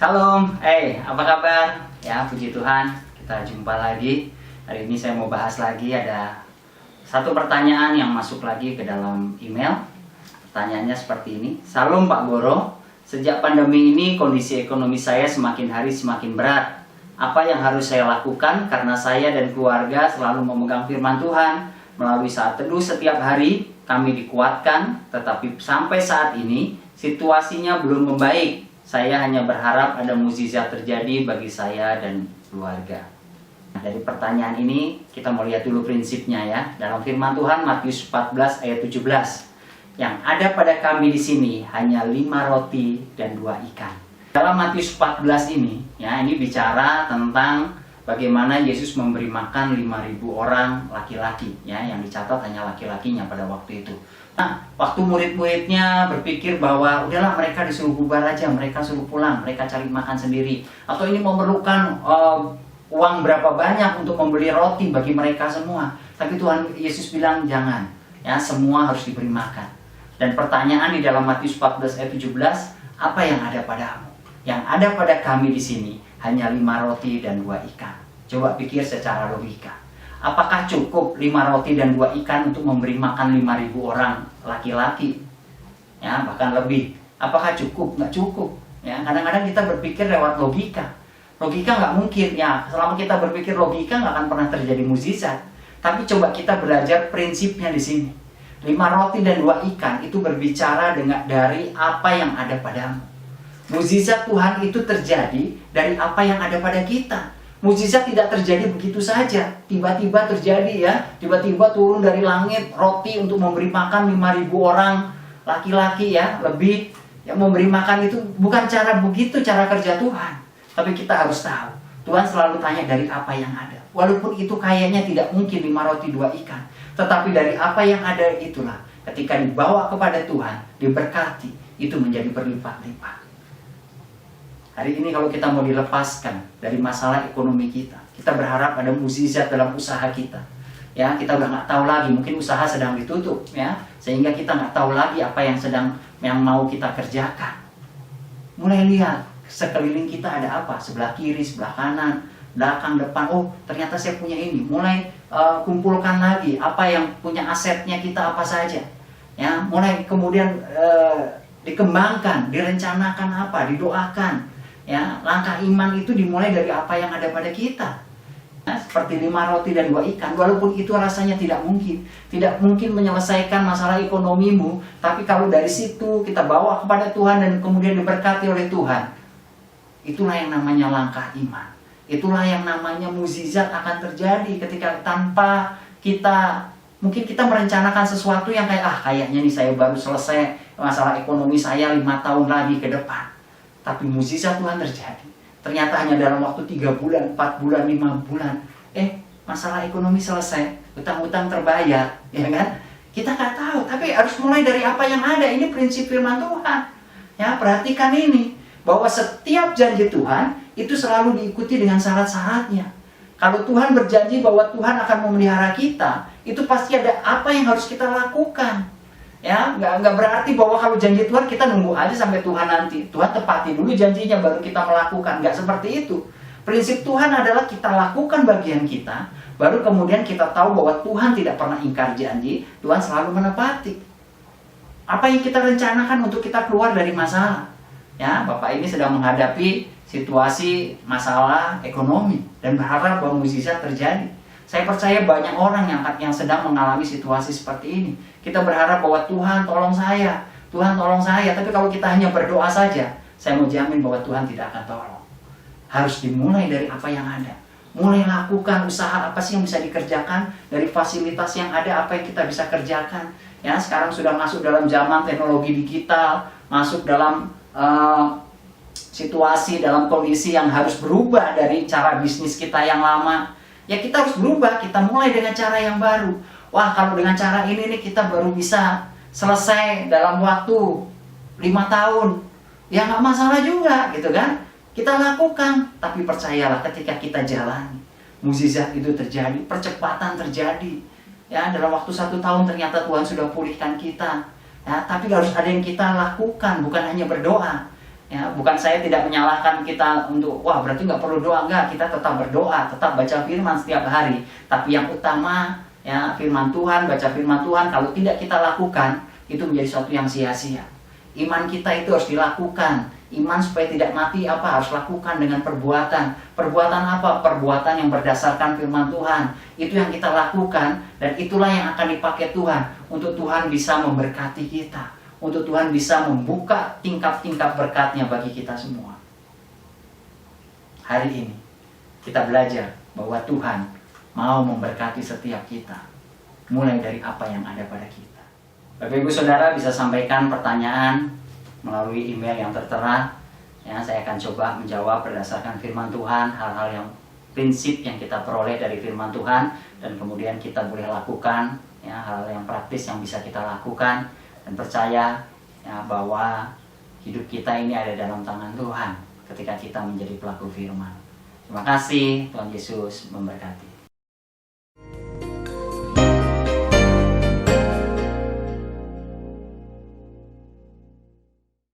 Shalom, apa kabar? Ya, puji Tuhan, kita jumpa lagi. Hari ini saya mau bahas lagi, ada satu pertanyaan yang masuk lagi ke dalam email. Pertanyaannya seperti ini. Salam Pak Goro, sejak pandemi ini kondisi ekonomi saya semakin hari semakin berat. Apa yang harus saya lakukan karena saya dan keluarga selalu memegang firman Tuhan. Melalui saat teduh setiap hari, kami dikuatkan, tetapi sampai saat ini situasinya belum membaik. Saya hanya berharap ada mukjizat terjadi bagi saya dan keluarga. Nah, dari pertanyaan ini kita mau lihat dulu prinsipnya ya. Dalam firman Tuhan Matius 14 ayat 17. Yang ada pada kami di sini hanya 5 roti dan 2 ikan. Dalam Matius 14 ini ya, ini bicara tentang bagaimana Yesus memberi makan 5.000 orang laki-laki ya, yang dicatat hanya laki-lakinya pada waktu itu. Nah, waktu murid-muridnya berpikir bahwa udahlah mereka disuruh bubar aja, mereka suruh pulang, mereka cari makan sendiri. Atau ini memerlukan uang berapa banyak untuk membeli roti bagi mereka semua. Tapi Tuhan Yesus bilang jangan, ya semua harus diberi makan. Dan pertanyaan di dalam Matius 14 ayat 17, apa yang ada padamu? Yang ada pada kami di sini hanya 5 roti dan 2 ikan. Coba pikir secara logika. Apakah cukup 5 roti dan 2 ikan untuk memberi makan 5.000 orang laki-laki? Ya, bahkan lebih. Apakah cukup? Nggak cukup. Ya, kadang-kadang kita berpikir lewat logika. Logika nggak mungkin. Ya, selama kita berpikir logika nggak akan pernah terjadi mukjizat. Tapi coba kita belajar prinsipnya di sini. 5 roti dan 2 ikan itu berbicara dari apa yang ada padamu. Mukjizat Tuhan itu terjadi dari apa yang ada pada kita. Mukjizat tidak terjadi begitu saja, tiba-tiba terjadi ya, tiba-tiba turun dari langit roti untuk memberi makan 5.000 orang laki-laki ya, lebih yang memberi makan itu bukan cara begitu cara kerja Tuhan. Tapi kita harus tahu, Tuhan selalu tanya dari apa yang ada. Walaupun itu kayaknya tidak mungkin 5 roti 2 ikan, tetapi dari apa yang ada itulah ketika dibawa kepada Tuhan, diberkati, itu menjadi berlipat-lipat. Hari ini kalau kita mau dilepaskan dari masalah ekonomi kita berharap ada mukjizat dalam usaha kita. Ya, kita udah nggak tahu lagi, mungkin usaha sedang ditutup, ya, sehingga kita nggak tahu lagi apa yang mau kita kerjakan. Mulai lihat sekeliling kita ada apa, sebelah kiri, sebelah kanan, belakang, depan. Oh, ternyata saya punya ini. Mulai kumpulkan lagi apa yang punya asetnya kita apa saja. Ya, mulai kemudian dikembangkan, direncanakan apa, didoakan. Ya, langkah iman itu dimulai dari apa yang ada pada kita. Ya, seperti 5 roti dan 2 ikan, walaupun itu rasanya tidak mungkin menyelesaikan masalah ekonomimu, tapi kalau dari situ kita bawa kepada Tuhan dan kemudian diberkati oleh Tuhan, itulah yang namanya langkah iman. Itulah yang namanya mukjizat akan terjadi ketika tanpa mungkin kita merencanakan sesuatu yang kayaknya nih saya baru selesai masalah ekonomi saya 5 tahun lagi ke depan. Tapi mukjizat Tuhan terjadi. Ternyata hanya dalam waktu 3 bulan, 4 bulan, 5 bulan. Masalah ekonomi selesai, utang-utang terbayar, ya kan? Kita nggak tahu, tapi harus mulai dari apa yang ada. Ini prinsip firman Tuhan. Ya, perhatikan ini, bahwa setiap janji Tuhan itu selalu diikuti dengan syarat-syaratnya. Kalau Tuhan berjanji bahwa Tuhan akan memelihara kita, itu pasti ada apa yang harus kita lakukan. Ya, nggak berarti bahwa kalau janji Tuhan kita nunggu aja sampai Tuhan nanti. Tuhan tepati dulu janjinya baru kita melakukan. Nggak seperti itu. Prinsip Tuhan adalah kita lakukan bagian kita, baru kemudian kita tahu bahwa Tuhan tidak pernah ingkar janji. Tuhan selalu menepati. Apa yang kita rencanakan untuk kita keluar dari masalah. Ya, Bapak ini sedang menghadapi situasi masalah ekonomi dan berharap bahwa mukjizat terjadi. Saya percaya banyak orang yang sedang mengalami situasi seperti ini. Kita berharap bahwa Tuhan tolong saya, Tuhan tolong saya. Tapi kalau kita hanya berdoa saja, saya mau jamin bahwa Tuhan tidak akan tolong. Harus dimulai dari apa yang ada. Mulai lakukan usaha apa sih yang bisa dikerjakan dari fasilitas yang ada, apa yang kita bisa kerjakan. Ya, sekarang sudah masuk dalam zaman teknologi digital, masuk dalam situasi, dalam kondisi yang harus berubah dari cara bisnis kita yang lama. Ya, kita harus berubah, kita mulai dengan cara yang baru. Wah, kalau dengan cara ini nih kita baru bisa selesai dalam waktu 5 tahun. Ya nggak masalah juga, gitu kan. Kita lakukan, tapi percayalah ketika kita jalani, mukjizat itu terjadi, percepatan terjadi. Ya, dalam waktu 1 tahun ternyata Tuhan sudah pulihkan kita. Ya, tapi harus ada yang kita lakukan, bukan hanya berdoa. Ya, bukan saya tidak menyalahkan kita untuk wah berarti nggak perlu doa, enggak, kita tetap berdoa, tetap baca firman setiap hari. Tapi yang utama ya firman Tuhan, baca firman Tuhan, kalau tidak kita lakukan itu menjadi sesuatu yang sia-sia. Iman kita itu harus dilakukan. Iman supaya tidak mati apa harus lakukan dengan perbuatan. Perbuatan apa? Perbuatan yang berdasarkan firman Tuhan. Itu yang kita lakukan dan itulah yang akan dipakai Tuhan untuk Tuhan bisa memberkati kita. Untuk Tuhan bisa membuka tingkap-tingkap berkatnya bagi kita semua. Hari ini kita belajar bahwa Tuhan mau memberkati setiap kita. Mulai dari apa yang ada pada kita. Bapak Ibu Saudara bisa sampaikan pertanyaan melalui email yang tertera. Ya, saya akan coba menjawab berdasarkan firman Tuhan, hal-hal yang prinsip yang kita peroleh dari firman Tuhan dan kemudian kita boleh lakukan ya, hal yang praktis yang bisa kita lakukan. Dan percaya ya, bahwa hidup kita ini ada dalam tangan Tuhan ketika kita menjadi pelaku firman. Terima kasih, Tuhan Yesus memberkati.